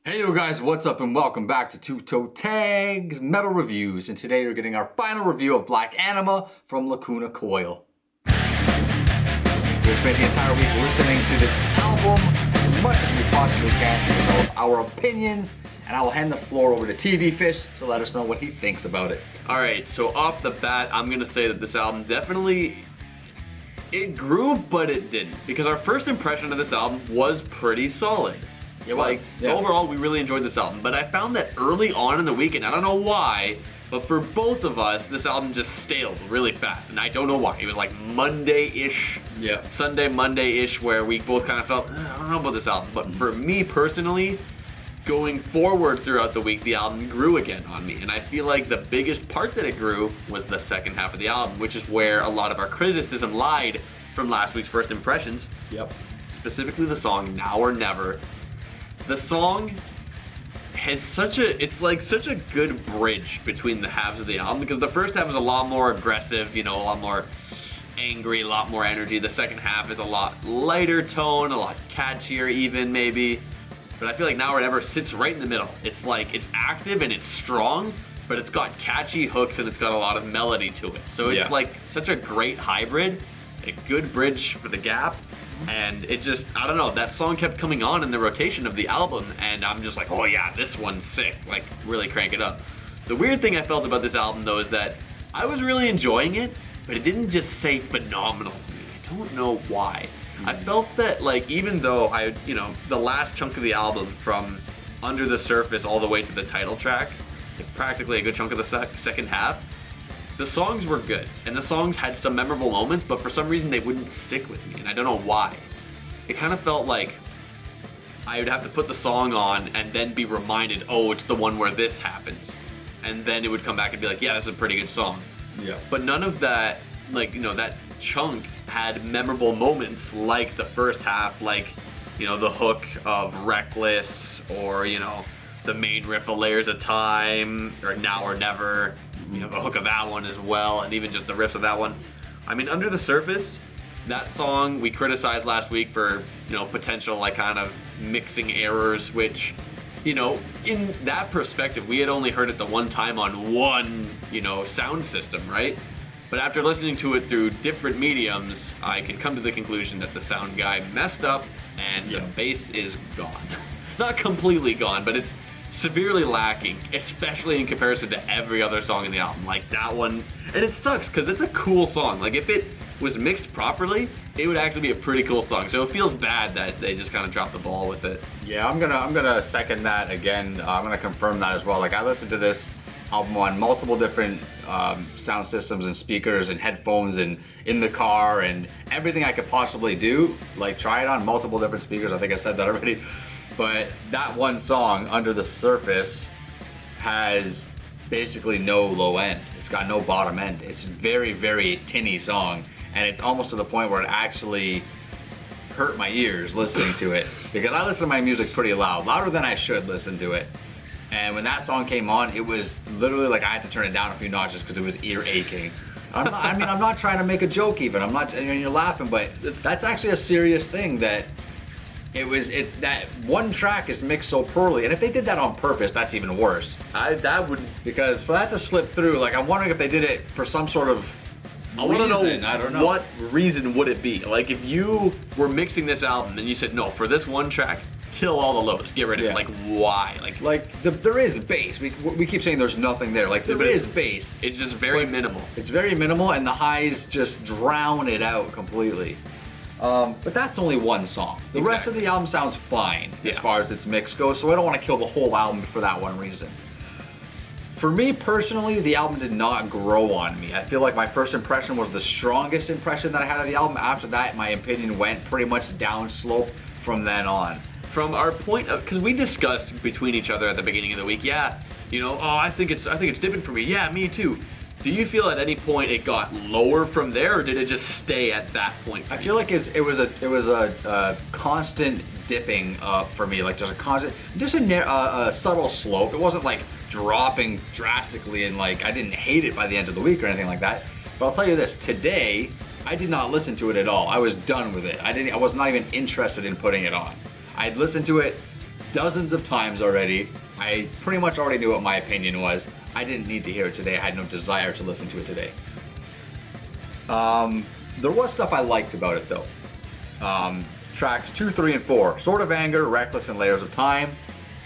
Hey you guys, what's up and welcome back to Toe Tags Metal Reviews, and today we're getting our final review of Black Anima from Lacuna Coil. We spent the entire week listening to this album as much as we possibly can to develop our opinions, and I will hand the floor over to TV Fish to let us know what he thinks about it. Alright, so off the bat, I'm gonna say that this album definitely, it grew, but it didn't. Because our first impression of this album was pretty solid. It was. Overall, we really enjoyed this album, but I found that early on in the week, and I don't know why, but for both of us, this album just staled really fast, and I don't know why. It was like Monday-ish, Sunday, Monday-ish, where we both kind of felt, I don't know about this album. But for me personally, going forward throughout the week, the album grew again on me, and I feel like the biggest part that it grew was the second half of the album, which is where a lot of our criticism lied from last week's first impressions. Specifically the song Now or Never. The song has such a good bridge between the halves of the album, because the first half is a lot more aggressive, you know, a lot more angry, a lot more energy. The second half is a lot lighter tone, a lot catchier even maybe. But I feel like Now or Never sits right in the middle. It's like, it's active and it's strong, but it's got catchy hooks and it's got a lot of melody to it. So it's like such a great hybrid, a good bridge for the gap. And it just, I don't know, that song kept coming on in the rotation of the album, and I'm just like, oh yeah, this one's sick, like really crank it up. The weird thing I felt about this album though is that I was really enjoying it, but it didn't just say phenomenal to me. I don't know why. I felt that, like, even though the last chunk of the album from Under the Surface all the way to the title track, like practically a good chunk of the second half, the songs were good, and the songs had some memorable moments, but for some reason they wouldn't stick with me, and I don't know why. It kind of felt like I would have to put the song on and then be reminded, oh, it's the one where this happens. And then it would come back and be like, yeah, that's a pretty good song. But none of that, like, that chunk had memorable moments like the first half, like, the hook of Reckless, or, the main riff of Layers of Time, or Now or Never. The hook of that one as well, and even just the riffs of that one. I mean, Under the Surface, that song we criticized last week for, potential, like, kind of mixing errors, which, in that perspective, we had only heard it the one time on one, sound system, right? But after listening to it through different mediums, I can come to the conclusion that the sound guy messed up, and the bass is gone. Not completely gone, but it's severely lacking, especially in comparison to every other song in the album. Like that one, and it sucks because it's a cool song. Like, if it was mixed properly, it would actually be a pretty cool song. So it feels bad that they just kind of dropped the ball with it. Yeah, I'm gonna second that again. I'm gonna confirm that as well. Like, I listened to this album on multiple different sound systems and speakers and headphones and in the car and everything I could possibly do. Like, try it on multiple different speakers. I think I said that already. But that one song, Under the Surface, has basically no low end. It's got no bottom end. It's a very, very tinny song, and it's almost to the point where it actually hurt my ears listening to it, because I listen to my music pretty loud, louder than I should listen to it. And when that song came on, it was literally like I had to turn it down a few notches because it was ear aching. I'm not trying to make a joke even. I'm not, you're laughing, but that's actually a serious thing, that that one track is mixed so poorly, and if they did that on purpose, that's even worse. Because for that to slip through, like, I'm wondering if they did it for some sort of reason. I don't know. What reason would it be? Like, if you were mixing this album and you said, no, for this one track, kill all the lows, get rid of it. Like, why? There is bass. We keep saying there's nothing there. Like, there is bass. It's just very minimal. It's very minimal, and the highs just drown it out completely. But that's only one song. The rest of the album sounds fine as far as its mix goes, so I don't want to kill the whole album for that one reason. For me personally, the album did not grow on me. I feel like my first impression was the strongest impression that I had of the album. After that, my opinion went pretty much down slope from then on. From our point of, because we discussed between each other at the beginning of the week, I think it's dipping for me. Yeah, me too. Do you feel at any point it got lower from there, or did it just stay at that point? I feel like it was a constant dipping up for me, like just a subtle slope. It wasn't like dropping drastically, and like I didn't hate it by the end of the week or anything like that. But I'll tell you this: today I did not listen to it at all. I was done with it. I was not even interested in putting it on. I'd listened to it dozens of times already. I pretty much already knew what my opinion was. I didn't need to hear it today. I had no desire to listen to it today. There was stuff I liked about it though. Tracks 2, 3, and 4, Sword of Anger, Reckless, and Layers of Time.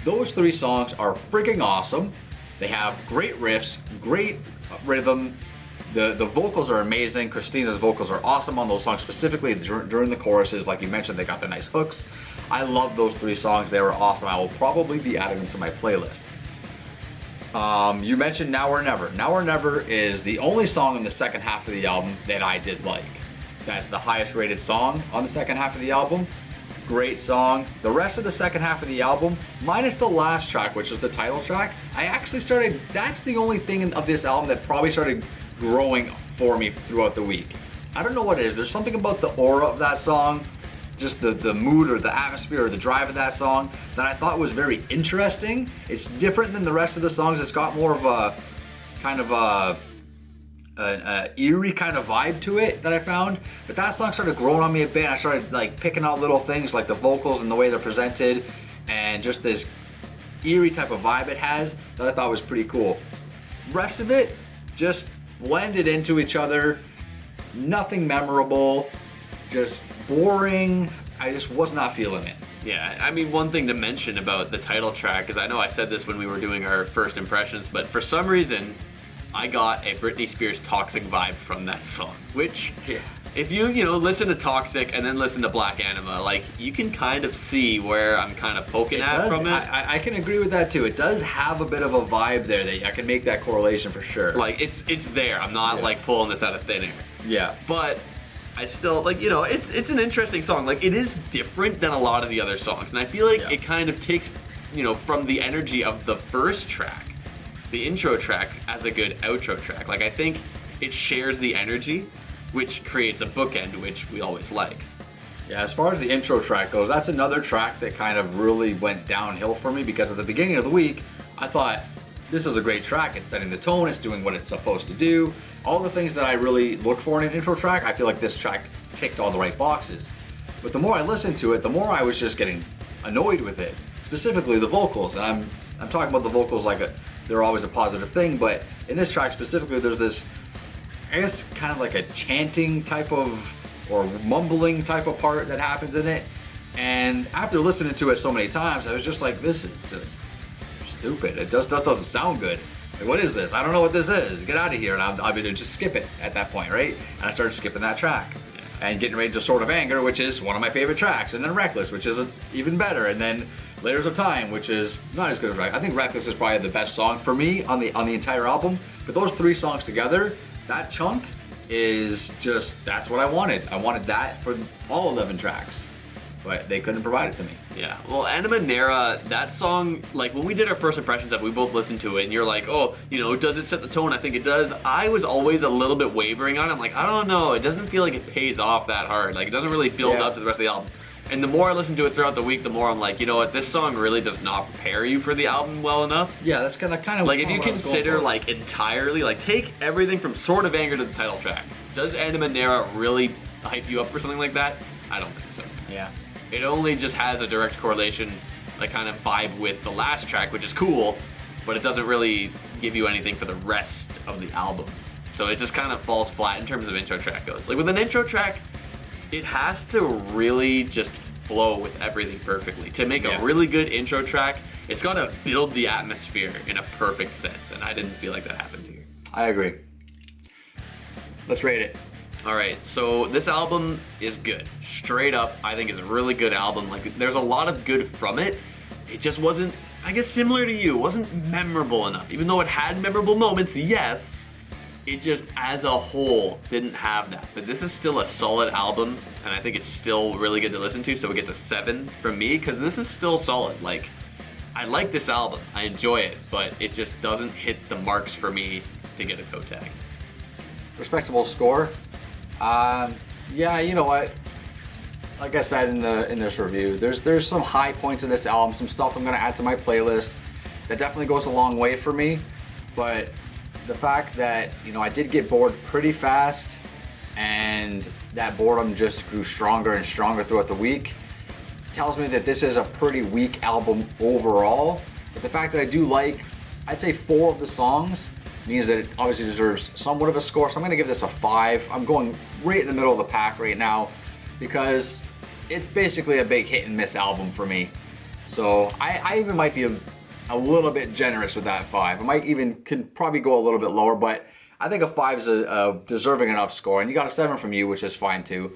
Those 3 songs are freaking awesome. They have great riffs, great rhythm. The vocals are amazing. Christina's vocals are awesome on those songs, specifically during the choruses. Like you mentioned, they got the nice hooks. I love those 3 songs. They were awesome. I will probably be adding them to my playlist. You mentioned Now or Never. Now or Never is the only song in the second half of the album that I did like. That's the highest rated song on the second half of the album. Great song. The rest of the second half of the album, minus the last track, which is the title track, I actually started, that's the only thing of this album that probably started growing for me throughout the week. I don't know what it is. There's something about the aura of that song, just the mood or the atmosphere or the drive of that song that I thought was very interesting. It's different than the rest of the songs. It's got more of a kind of an eerie kind of vibe to it that I found. But that song started growing on me a bit. I started like picking out little things like the vocals and the way they're presented and just this eerie type of vibe it has that I thought was pretty cool. Rest of it just blended into each other. Nothing memorable. Just boring. I just was not feeling it. Yeah, I mean, one thing to mention about the title track is I know I said this when we were doing our first impressions, but for some reason I got a Britney Spears Toxic vibe from that song, which if you listen to Toxic and then listen to Black Anima, like you can kind of see where I'm kind of poking at from it. I can agree with that too. It does have a bit of a vibe there that I can make that correlation for sure. Like it's there. I'm not like pulling this out of thin air. Yeah. But I still like, it's an interesting song. Like it is different than a lot of the other songs. And I feel like it kind of takes, from the energy of the first track, the intro track, as a good outro track. Like I think it shares the energy, which creates a bookend, which we always like. Yeah, as far as the intro track goes, that's another track that kind of really went downhill for me because at the beginning of the week, I thought, this is a great track. It's setting the tone, it's doing what it's supposed to do. All the things that I really look for in an intro track, I feel like this track ticked all the right boxes. But the more I listened to it, the more I was just getting annoyed with it. Specifically the vocals, and I'm talking about the vocals like they're always a positive thing, but in this track specifically, there's this, I guess, kind of like a chanting type of, or mumbling type of part that happens in it. And after listening to it so many times, I was just like, this is just stupid. It just doesn't sound good. Like, what is this? I don't know what this is. Get out of here. And I would just skip it at that point, right? And I started skipping that track. And getting ready to Sword of Anger, which is one of my favorite tracks. And then Reckless, which is even better. And then Layers of Time, which is not as good as Reckless. I think Reckless is probably the best song for me on the entire album. But those 3 songs together, that chunk is just, that's what I wanted. I wanted that for all 11 tracks. But they couldn't provide it to me. Yeah, well, Anima Nera, that song, like when we did our first impressions of it, we both listened to it, and you're like, oh, does it set the tone? I think it does. I was always a little bit wavering on it. I'm like, I don't know. It doesn't feel like it pays off that hard. Like, it doesn't really build up to the rest of the album. And the more I listen to it throughout the week, the more I'm like, you know what, this song really does not prepare you for the album well enough. Yeah, that's kind of like if you consider like entirely, like take everything from Sword of Anger to the title track. Does Anima Nera really hype you up for something like that? I don't think so. Yeah. It only just has a direct correlation, like kind of vibe with the last track, which is cool, but it doesn't really give you anything for the rest of the album. So it just kind of falls flat in terms of intro track goes. Like with an intro track, it has to really just flow with everything perfectly. To make a really good intro track, it's got to build the atmosphere in a perfect sense, and I didn't feel like that happened here. I agree. Let's rate it. All right, so this album is good. Straight up, I think it's a really good album. Like, there's a lot of good from it. It just wasn't, I guess similar to you, wasn't memorable enough. Even though it had memorable moments, yes, it just, as a whole, didn't have that. But this is still a solid album, and I think it's still really good to listen to, so it gets a 7 from me, because this is still solid. Like, I like this album, I enjoy it, but it just doesn't hit the marks for me to get a toe tag. Respectable score. Yeah, you know what? Like I said in this review, there's some high points in this album, some stuff I'm gonna add to my playlist that definitely goes a long way for me. But the fact that, I did get bored pretty fast, and that boredom just grew stronger and stronger throughout the week, tells me that this is a pretty weak album overall. But the fact that I do like, I'd say 4 of the songs, means that it obviously deserves somewhat of a score. So I'm gonna give this a 5. I'm going right in the middle of the pack right now because it's basically a big hit and miss album for me. So I even might be a little bit generous with that 5. I might even can probably go a little bit lower, but I think a 5 is a deserving enough score. And you got a 7 from you, which is fine too.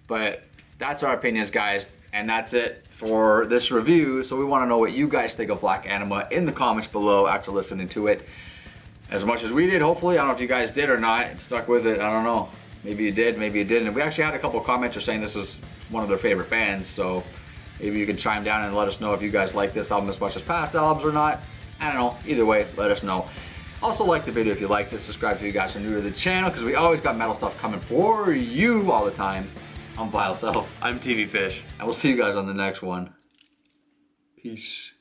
But that's our opinions, guys. And that's it for this review. So we want to know what you guys think of Black Anima in the comments below after listening to it. As much as we did, hopefully. I don't know if you guys did or not. Stuck with it. I don't know. Maybe you did, maybe you didn't. And we actually had a couple of commenters saying this is one of their favorite bands. So maybe you can chime down and let us know if you guys like this album as much as past albums or not. I don't know. Either way, let us know. Also, like the video if you liked it. Subscribe if you guys are new to the channel because we always got metal stuff coming for you all the time. I'm Vile Self. I'm TV Fish. And we'll see you guys on the next one. Peace.